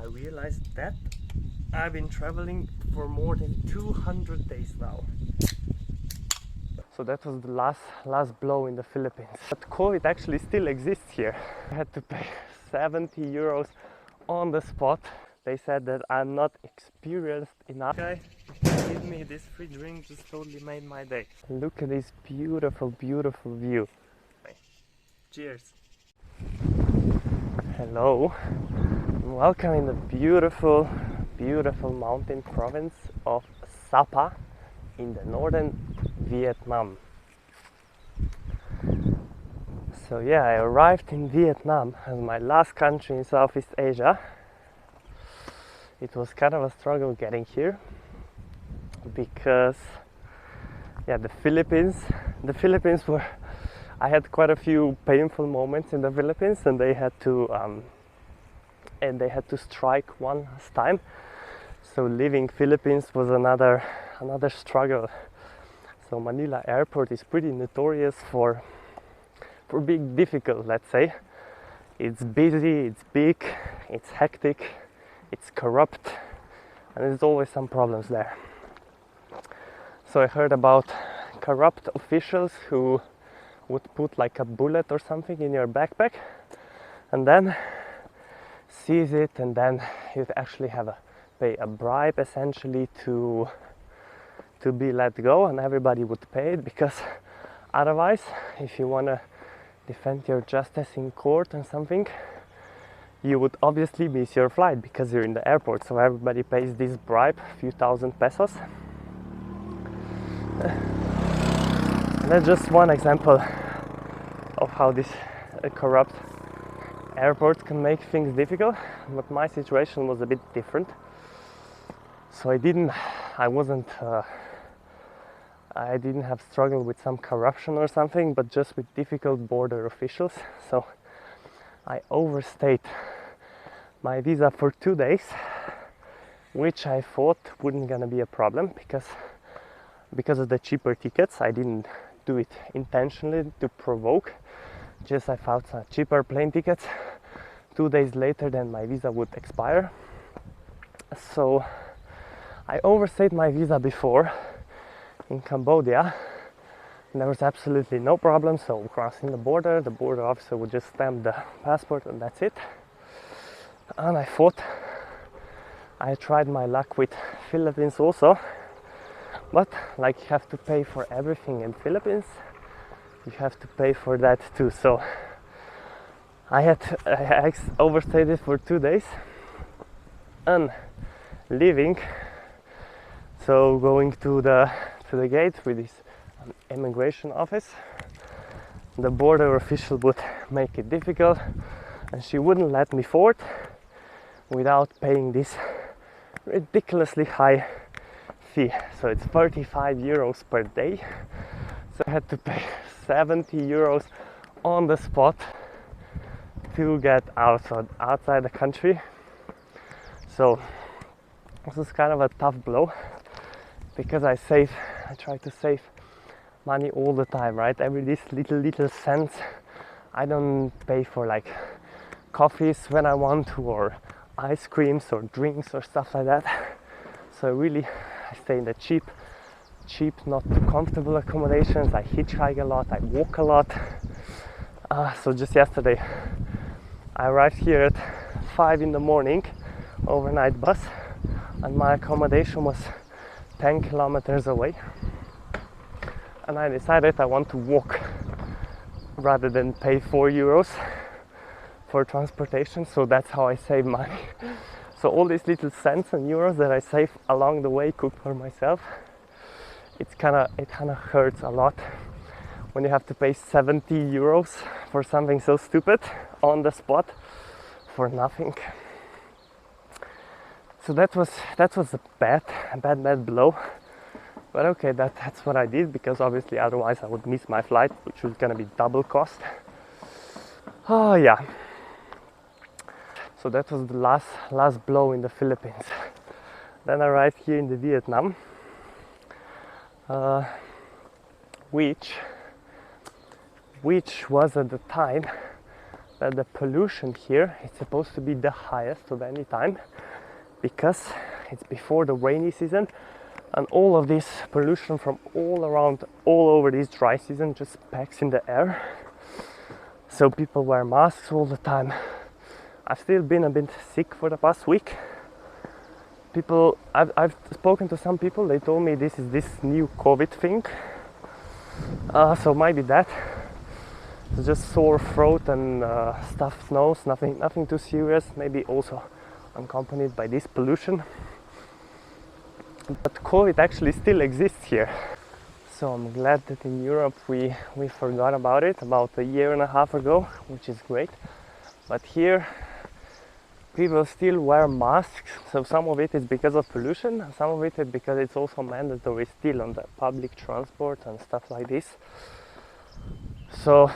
I realized that I've been traveling for more than 200 days now. So that was the last blow in the Philippines. But COVID actually still exists here. I had to pay 70 euros on the spot. They said that I'm not experienced enough. Guy, give me this free drink, just totally made my day. Look at this beautiful, beautiful view. Cheers. Hello. Welcome in the beautiful, beautiful mountain province of Sapa in the northern Vietnam. So yeah, I arrived in Vietnam as my last country in Southeast Asia. It was kind of a struggle getting here because yeah, the Philippines were, I had quite a few painful moments in the Philippines, and they had to strike one last time. So leaving Philippines was another struggle. So Manila airport is pretty notorious for being difficult, let's say. It's busy, it's big, it's hectic, it's corrupt, and there's always some problems there. So I heard about corrupt officials who would put like a bullet or something in your backpack and then seize it, and then you'd actually have to pay a bribe essentially to be let go, and everybody would pay it, because otherwise, if you want to defend your justice in court and something, you would obviously miss your flight because you're in the airport. So everybody pays this bribe, a few thousand pesos. That's just one example of how this corrupt airports can make things difficult, but my situation was a bit different. So I didn't have struggle with some corruption or something, but just with difficult border officials. So I overstayed my visa for 2 days, which I thought wouldn't gonna be a problem because of the cheaper tickets. I didn't do it intentionally to provoke, just I found some cheaper plane tickets 2 days later than my visa would expire. So I overstayed my visa before in Cambodia, and there was absolutely no problem. So crossing the border officer would just stamp the passport and that's it. And I thought I tried my luck with Philippines also, but like you have to pay for everything in Philippines, you have to pay for that too. So I overstayed it for 2 days and leaving, so going to the gate with this immigration office, the border official would make it difficult, and she wouldn't let me forward without paying this ridiculously high fee. So it's 35 euros per day. So I had to pay 70 euros on the spot to get outside the country. So this is kind of a tough blow, because I try to save money all the time, right? Every this little cents. I don't pay for like coffees when I want to, or ice creams or drinks or stuff like that. So I stay in the cheap, not too comfortable accommodations. I hitchhike a lot, I walk a lot. So just yesterday I arrived here at 5 in the morning, overnight bus, and my accommodation was 10 kilometers away, and I decided I want to walk rather than pay 4 euros for transportation. So that's how I save money. So all these little cents and euros that I save along the way, cook for myself, it kind of hurts a lot when you have to pay 70 euros for something so stupid on the spot for nothing. So that was a bad blow. But okay, that's what I did, because obviously otherwise I would miss my flight, which was gonna be double cost. Oh yeah. So that was the last blow in the Philippines. Then I arrived here in the Vietnam, which was at the time that the pollution here is supposed to be the highest of any time, because it's before the rainy season, and all of this pollution from all around, all over this dry season just packs in the air. So people wear masks all the time. I've still been a bit sick for the past week. I've spoken to some people, they told me this is this new COVID thing. So maybe that. It's just sore throat and stuffed nose, nothing too serious. Maybe also accompanied by this pollution. But COVID actually still exists here. So I'm glad that in Europe we forgot about it about a year and a half ago, which is great. But here people still wear masks, so some of it is because of pollution, and some of it is because it's also mandatory still on the public transport and stuff like this. So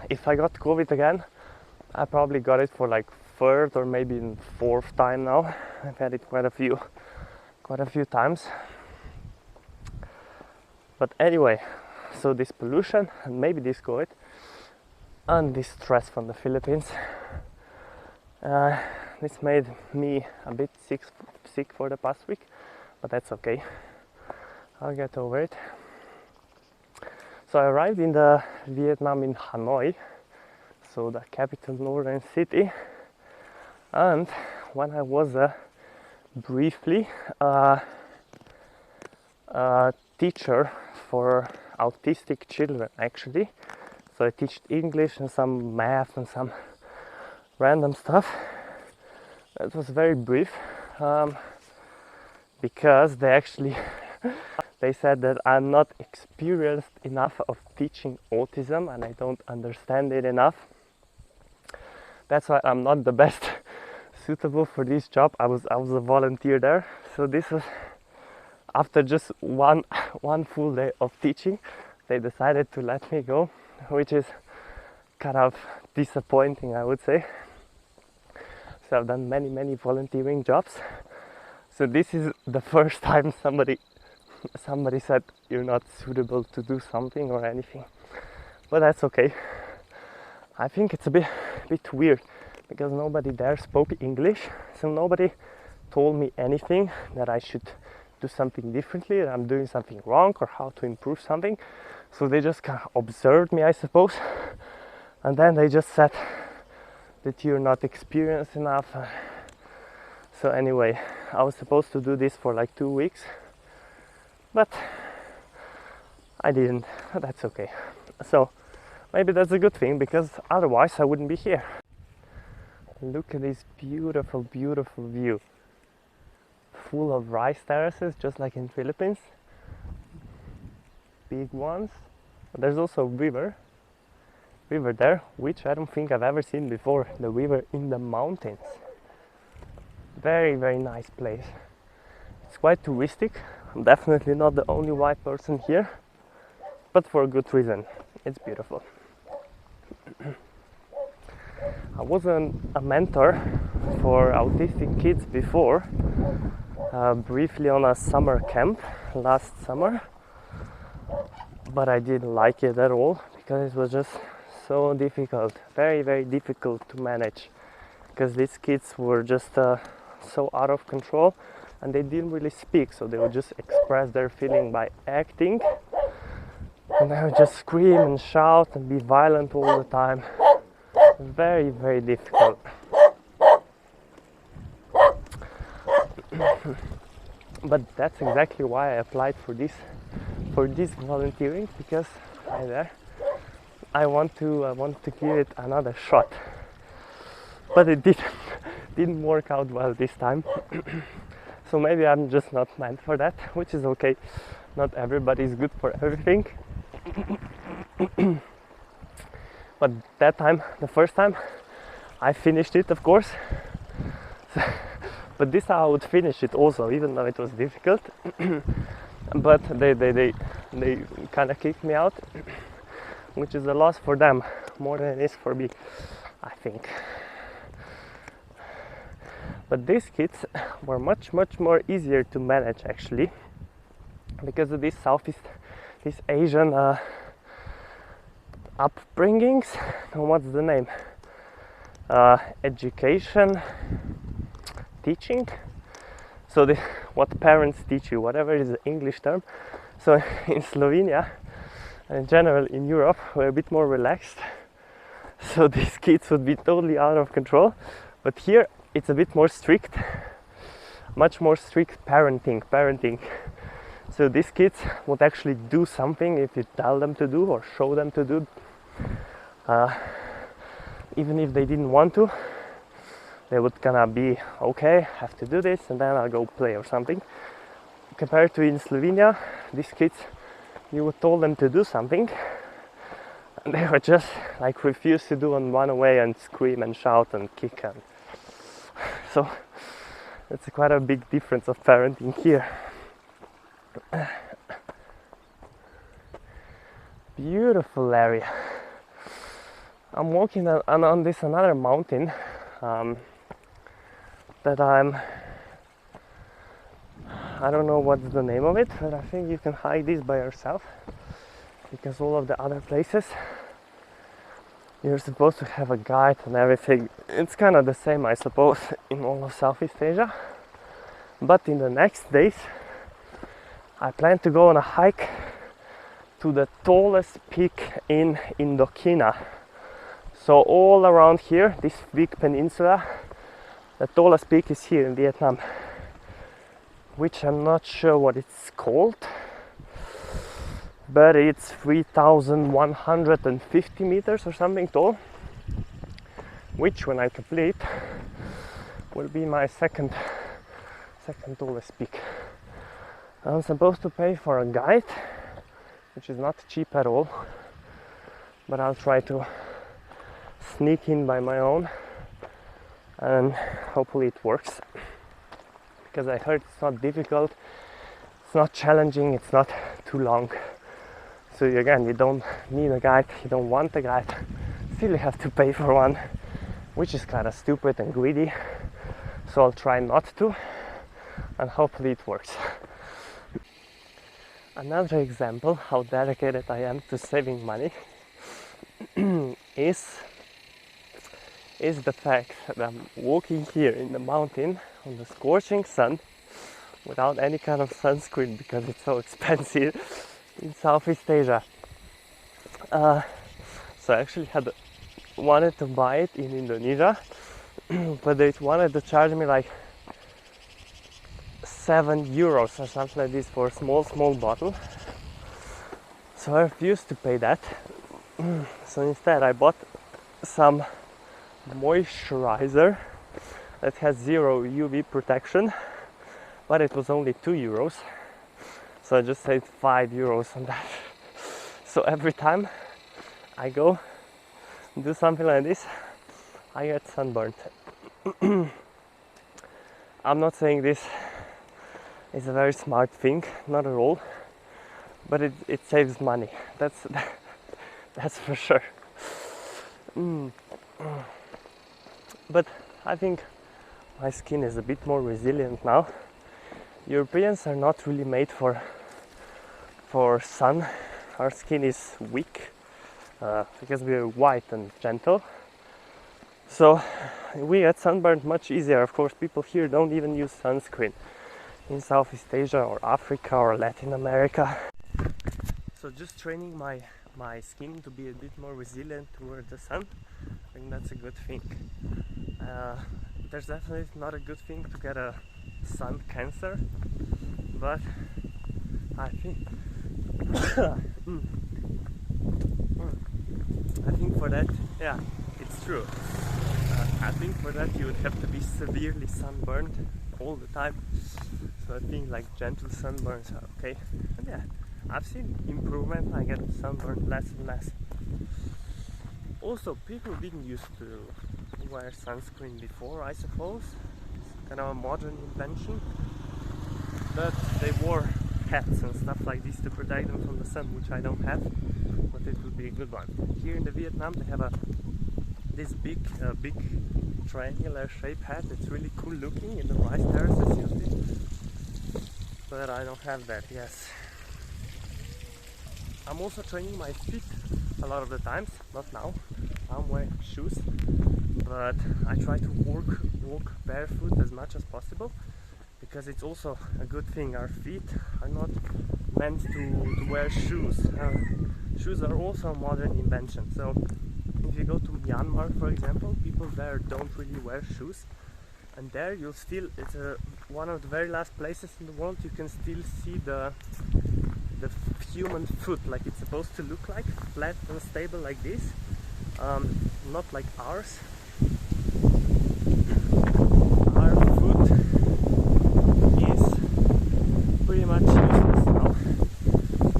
if I got COVID again, I probably got it for like third or maybe fourth time now. I've had it quite a few times. But anyway, so this pollution and maybe this COVID and this stress from the Philippines, this made me a bit sick for the past week, but that's okay. I'll get over it. So I arrived in the Vietnam in Hanoi, so the capital northern city, and when I was briefly a teacher for autistic children actually, so I teach English and some math and some random stuff. It was very brief because they said that I'm not experienced enough of teaching autism and I don't understand it enough. That's why I'm not the best suitable for this job. I was a volunteer there, so this was after just one full day of teaching. They decided to let me go, which is kind of disappointing, I would say. So I've done many volunteering jobs. So this is the first time somebody said you're not suitable to do something or anything. But that's okay. I think it's a bit weird because nobody there spoke English, so nobody told me anything that I should do something differently, that I'm doing something wrong or how to improve something. So they just kind of observed me, I suppose, and then they just said that you're not experienced enough. So anyway, I was supposed to do this for like 2 weeks, but I didn't. That's okay. So maybe that's a good thing, because otherwise I wouldn't be here. Look at this beautiful view, full of rice terraces, just like in Philippines, big ones. There's also a river there, which I don't think I've ever seen before. The river in the mountains. Very nice place. It's quite touristic. I'm definitely not the only white person here, but for a good reason. It's beautiful. I was a mentor for autistic kids before, briefly on a summer camp last summer, but I didn't like it at all because it was just so difficult, very difficult to manage, because these kids were just so out of control and they didn't really speak, so they would just express their feeling by acting, and they would just scream and shout and be violent all the time. Very difficult. But that's exactly why I applied for this volunteering, because I want to give it another shot. But it didn't work out well this time. So maybe I'm just not meant for that, which is okay. Not everybody is good for everything. But that time, the first time, I finished it, of course. But this time I would finish it also, even though it was difficult. But they kind of kicked me out, which is a loss for them more than it is for me, I think. But these kids were much more easier to manage actually, because of these Asian upbringings. What's the name? education, teaching. So what parents teach you, whatever is the English term. So in Slovenia, and in general in Europe, we're a bit more relaxed. So these kids would be totally out of control. But here it's a bit more strict, much more strict parenting. So these kids would actually do something if you tell them to do or show them to do. Even if they didn't want to, they would gonna be okay, have to do this, and then I'll go play or something. Compared to in Slovenia, these kids, you would tell them to do something, and they would just like refuse to do and run away and scream and shout and kick. And so it's quite a big difference of parenting here. Beautiful area. I'm walking on this another mountain that I don't know what's the name of it, but I think you can hike this by yourself, because all of the other places you're supposed to have a guide and everything. It's kind of the same, I suppose, in all of Southeast Asia. But in the next days I plan to go on a hike to the tallest peak in Indochina. So all around here, this big peninsula, the tallest peak is here in Vietnam, which I'm not sure what it's called, but it's 3,150 meters or something tall, which when I complete will be my second tallest peak. I'm supposed to pay for a guide, which is not cheap at all, but I'll try to sneak in by my own, and hopefully it works, because I heard it's not difficult, it's not challenging, it's not too long. So again, you don't need a guide, you don't want a guide, still you have to pay for one, which is kind of stupid and greedy. So I'll try not to, and hopefully it works. Another example how dedicated I am to saving money is the fact that I'm walking here in the mountain on the scorching sun without any kind of sunscreen, because it's so expensive in Southeast Asia. So I actually wanted to buy it in Indonesia, but they wanted to charge me like €7 or something like this for a small bottle. So I refused to pay that. So instead I bought some moisturizer that has 0 UV protection, but it was only €2. So I just saved €5 on that. So every time I go do something like this, I get sunburned. I'm not saying this is a very smart thing, not at all, but it saves money. That's for sure. But I think my skin is a bit more resilient now. Europeans are not really made for sun. Our skin is weak because we are white and gentle. So we get sunburned much easier. Of course, people here don't even use sunscreen in Southeast Asia or Africa or Latin America. So just training my skin to be a bit more resilient towards the sun, I think that's a good thing. There's definitely not a good thing to get a sun cancer, but I think I think for that, yeah, it's true. I think for that you would have to be severely sunburned all the time. So I think like gentle sunburns are okay. And yeah, I've seen improvement. I get sunburned less and less. Also, people didn't used to wear sunscreen before, I suppose. It's kind of a modern invention. But they wore hats and stuff like this to protect them from the sun, which I don't have, but it would be a good one. Here in the Vietnam they have this big triangular shaped hat. It's really cool looking in the rice terraces usually, but I don't have that. Yes, I'm also training my feet a lot of the times, not now, I'm wearing shoes, but I try to walk barefoot as much as possible, because it's also a good thing. Our feet are not meant to wear shoes. Shoes are also a modern invention. So if you go to Myanmar, for example, people there don't really wear shoes, and there you'll still, it's one of the very last places in the world you can still see the human foot like it's supposed to look like, flat and stable like this, not like ours. Our foot is pretty much useless now,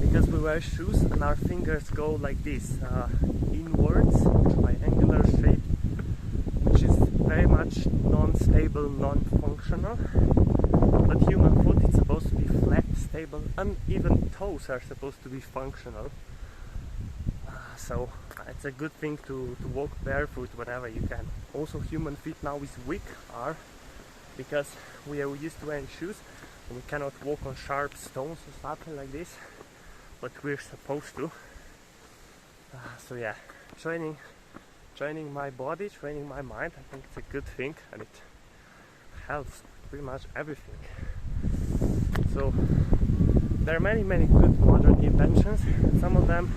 because we wear shoes and our fingers go like this, inwards, triangular shape, which is very much non-stable, non-functional. But human foot is supposed to be flat, stable, and even toes are supposed to be functional. So it's a good thing to walk barefoot whenever you can. Also, human feet now is weak, because we are used to wearing shoes and we cannot walk on sharp stones or something like this, but we're supposed to. So yeah, training my body, training my mind, I think it's a good thing, and it helps pretty much everything. So there are many good modern inventions, and some of them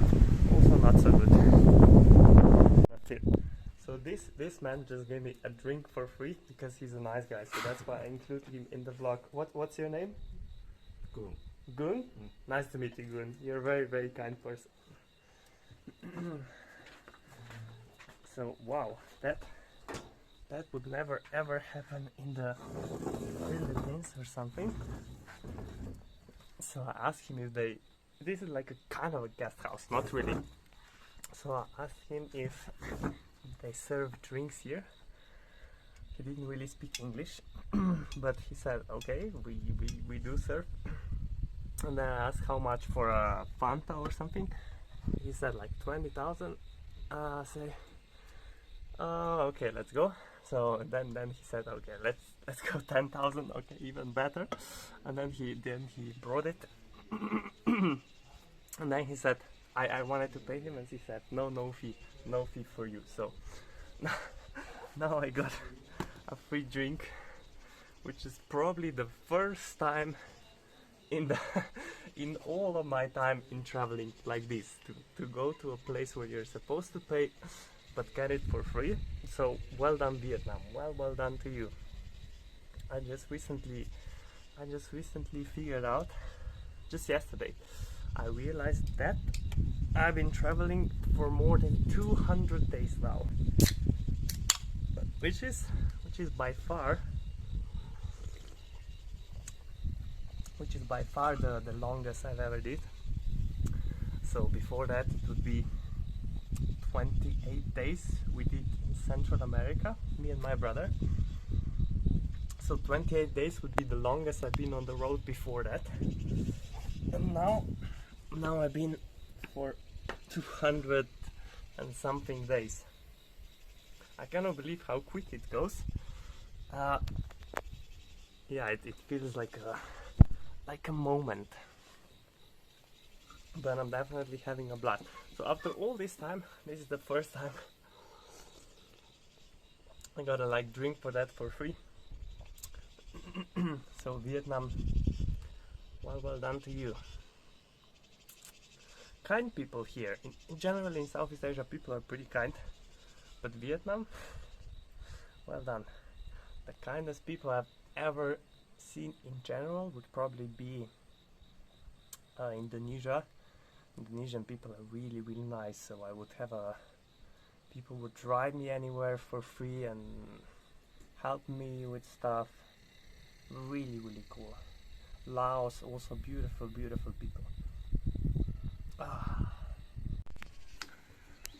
also not so good. That's it. So this man just gave me a drink for free because he's a nice guy, so that's why I included him in the vlog. What's your name? Gun. Gun? Nice to meet you, Gun. You're a very kind person. So wow, that would never ever happen in the Philippines or something. So I asked him if this is like a kind of a guest house, not really. So I asked him if they serve drinks here. He didn't really speak English, but he said, okay, we do serve. And then I asked how much for a Fanta or something. He said like 20,000. I say, okay, let's go. So then he said, okay, let's go 10,000. Okay, even better. And then he brought it. And then he said, I wanted to pay him, and he said, no fee for you. So now I got a free drink, which is probably the first time in all of my time in traveling like this, to go to a place where you're supposed to pay but get it for free. So well done, Vietnam. Well done to you. I just recently figured out, just yesterday, I realized that I've been traveling for more than 200 days now, which is by far the longest I've ever did. So before that it would be 28 days we did in Central America, me and my brother. So 28 days would be the longest I've been on the road before that. And now I've been for 200 and something days. I cannot believe how quick it goes. Yeah, it feels like a moment. But I'm definitely having a blast. So after all this time, this is the first time I got a drink for that for free. So Vietnam, well done to you. Kind people here. In general in Southeast Asia people are pretty kind, but Vietnam, well done. The kindest people I've ever seen in general would probably be Indonesia. Indonesian people are really nice, so I would have people would drive me anywhere for free and help me with stuff. Really cool. Laos, also beautiful people.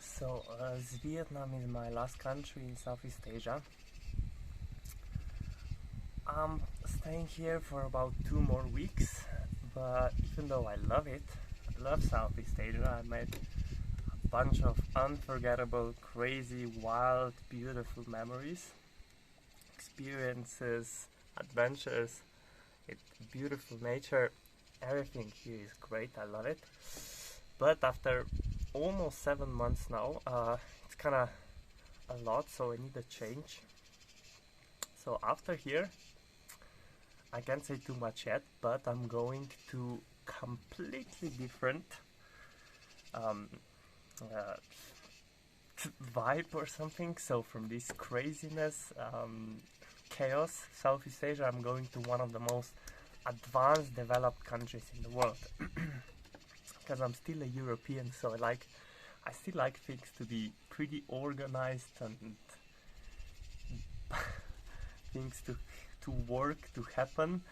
So as Vietnam is my last country in Southeast Asia, I'm staying here for about 2 more weeks. But even though I love it, I love Southeast Asia, I made a bunch of unforgettable, crazy, wild, beautiful memories, experiences, adventures, beautiful nature. Everything here is great, I love it. But after almost 7 months now, it's kinda a lot, so I need a change. So after here, I can't say too much yet, but I'm going to completely different uh, vibe or something. So from this craziness, chaos, Southeast Asia, I'm going to one of the most advanced, developed countries in the world. Because I'm still a European, so I still like things to be pretty organized and things to work, to happen.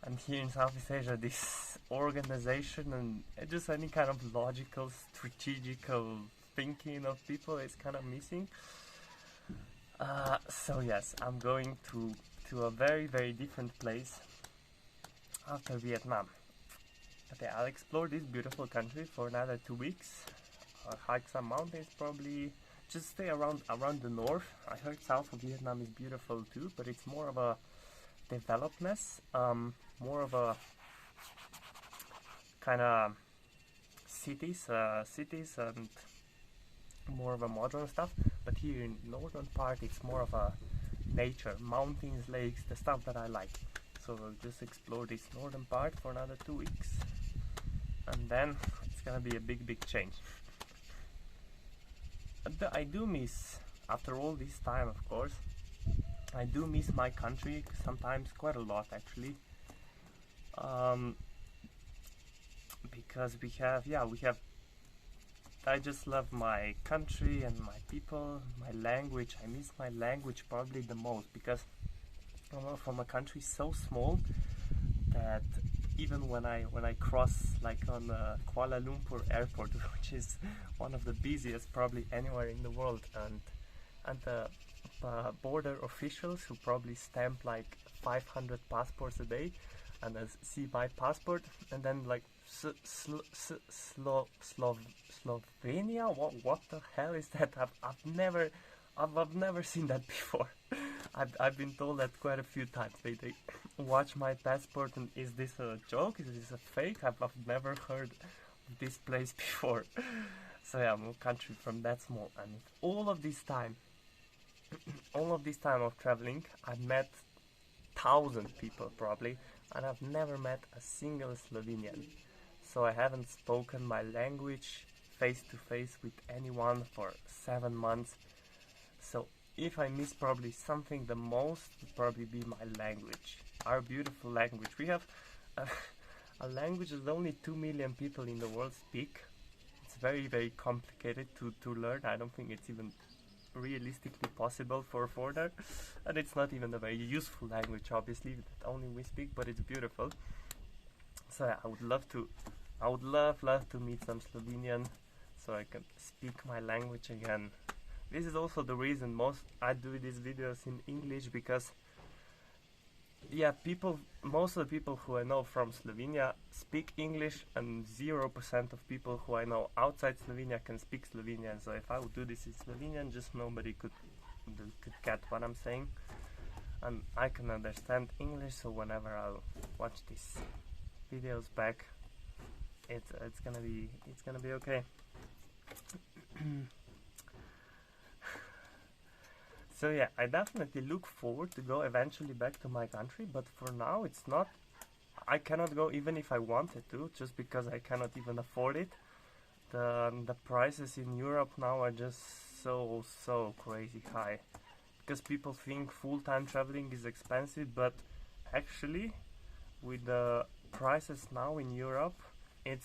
And here in Southeast Asia, this organization and just any kind of logical, strategical thinking of people is kind of missing. So yes, I'm going to a very, very different place after Vietnam. Okay, I'll explore this beautiful country for another 2 weeks. I'll hike some mountains, probably just stay around the north. I heard south of Vietnam is beautiful too, but it's more of a developedness, more of a kind of cities and more of a modern stuff. But here in northern part, it's more of a nature, mountains, lakes, the stuff that I like. So we'll just explore this northern part for another 2 weeks, and then it's gonna be a big change. But I do miss, after all this time, of course, I do miss my country sometimes, quite a lot actually, because we have I just love my country and my people, my language. I miss my language probably the most, because I'm from a country so small that even when I cross, like on Kuala Lumpur airport, which is one of the busiest probably anywhere in the world, and the border officials who probably stamp like 500 passports a day, and see my passport, and then like Slovenia, what the hell is that? I've never seen that before. I've been told that quite a few times. They watch my passport and is this a joke? Is this a fake? I've never heard of this place before. So yeah, I'm a country from that small, and all of this time of traveling, I've met 1,000 people probably, and I've never met a single Slovenian. So I haven't spoken my language face to face with anyone for 7 months. So if I miss probably something the most, would probably be my language, our beautiful language. We have a language that only 2 million people in the world speak. It's very, very complicated to learn. I don't think it's even realistically possible for a foreigner, and it's not even a very useful language, obviously, that only we speak, but it's beautiful. So yeah, I would love to meet some Slovenian so I can speak my language again. This is also the reason I do these videos in English, because yeah, most of the people who I know from Slovenia speak English, and 0% of people who I know outside Slovenia can speak Slovenian. So if I would do this in Slovenian, just nobody could get what I'm saying, and I can understand English. So whenever I'll watch these videos back, it's gonna be okay. So yeah, I definitely look forward to go eventually back to my country, but for now it's not. I cannot go even if I wanted to, just because I cannot even afford it. The prices in Europe now are just so crazy high, because people think full-time traveling is expensive, but actually with the prices now in Europe,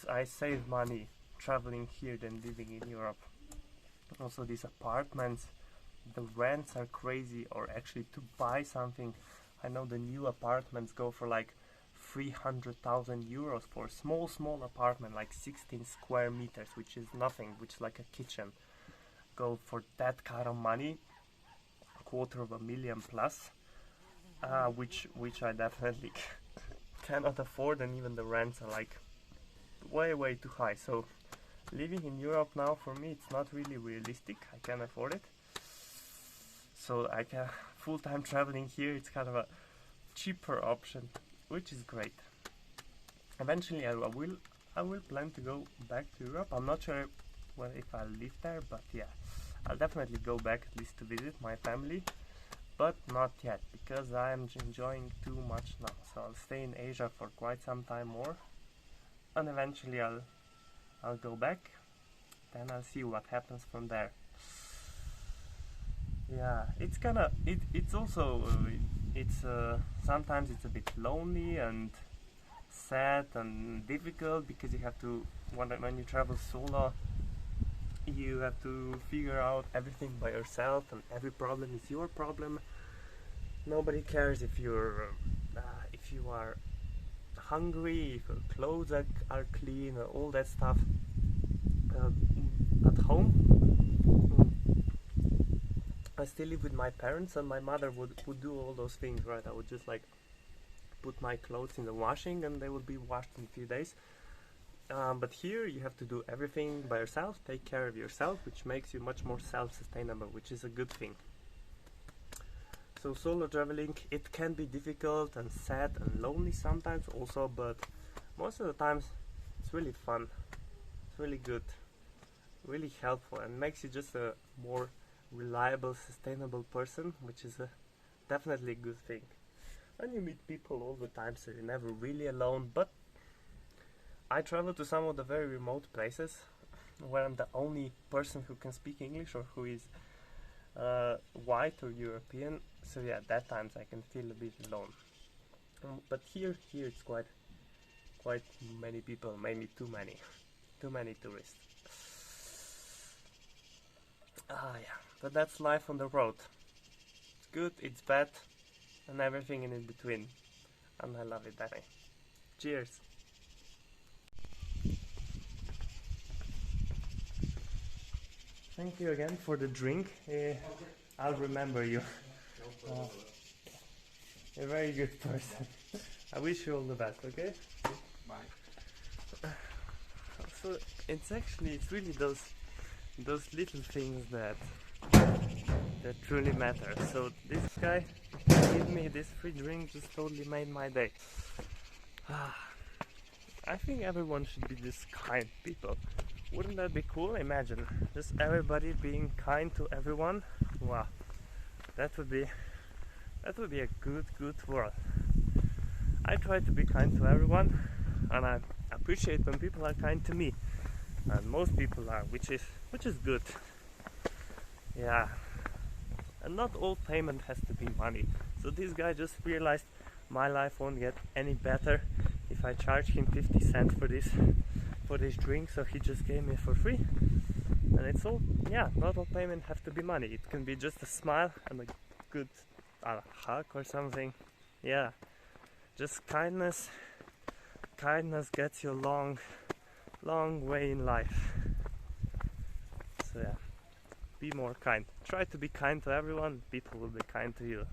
I save money traveling here than living in Europe. Also these apartments, the rents are crazy, or actually to buy something, I know the new apartments go for like 300,000 euros for a small apartment, like 16 square meters, which is nothing, which is like a kitchen. Go for that kind of money, 250,000 plus, which I definitely cannot afford, and even the rents are like way too high. So living in Europe now, for me, it's not really realistic. I can't afford it. So I can full-time traveling here, it's kind of a cheaper option, which is great. Eventually I will plan to go back to Europe. I'm not sure if I'll live there, but yeah, I'll definitely go back at least to visit my family, but not yet because I am enjoying too much now. So I'll stay in Asia for quite some time more, and eventually I'll go back. Then I'll see what happens from there. Yeah, it's also it's sometimes it's a bit lonely and sad and difficult because you have to when you travel solo, you have to figure out everything by yourself, and every problem is your problem. Nobody cares if if you are hungry, if your clothes are clean, all that stuff. At home, I still live with my parents, and my mother would do all those things, right? I would just like put my clothes in the washing and they will be washed in a few days. But here you have to do everything by yourself, take care of yourself, which makes you much more self-sustainable, which is a good thing. So solo traveling, it can be difficult and sad and lonely sometimes also, but most of the times it's really fun, it's really good, really helpful, and makes you just a more reliable, sustainable person, which is definitely a good thing. And you meet people all the time, so you're never really alone. But I travel to some of the very remote places where I'm the only person who can speak English or who is white or European. So yeah, at that times I can feel a bit alone. But here it's quite many people, maybe too many tourists. Yeah, but that's life on the road. It's good, it's bad, and everything in between. And I love it that way. Cheers! Thank you again for the drink. I'll remember you. You're a very good person. I wish you all the best, okay? Bye. So it's really those little things that truly matter. So this guy gave me this free drink, just totally made my day. I think everyone should be this kind people. Wouldn't that be cool? Imagine just everybody being kind to everyone. Wow, that would be a good world. I try to be kind to everyone, and I appreciate when people are kind to me, and most people are, which is good. Yeah, and not all payment has to be money. So this guy just realized my life won't get any better if I charge him 50 cents for this drink, so he just gave me for free. And it's all, yeah, not all payment have to be money. It can be just a smile and a good hug or something. Yeah, just kindness gets you a long way in life. So yeah, be more kind. Try to be kind to everyone, people will be kind to you.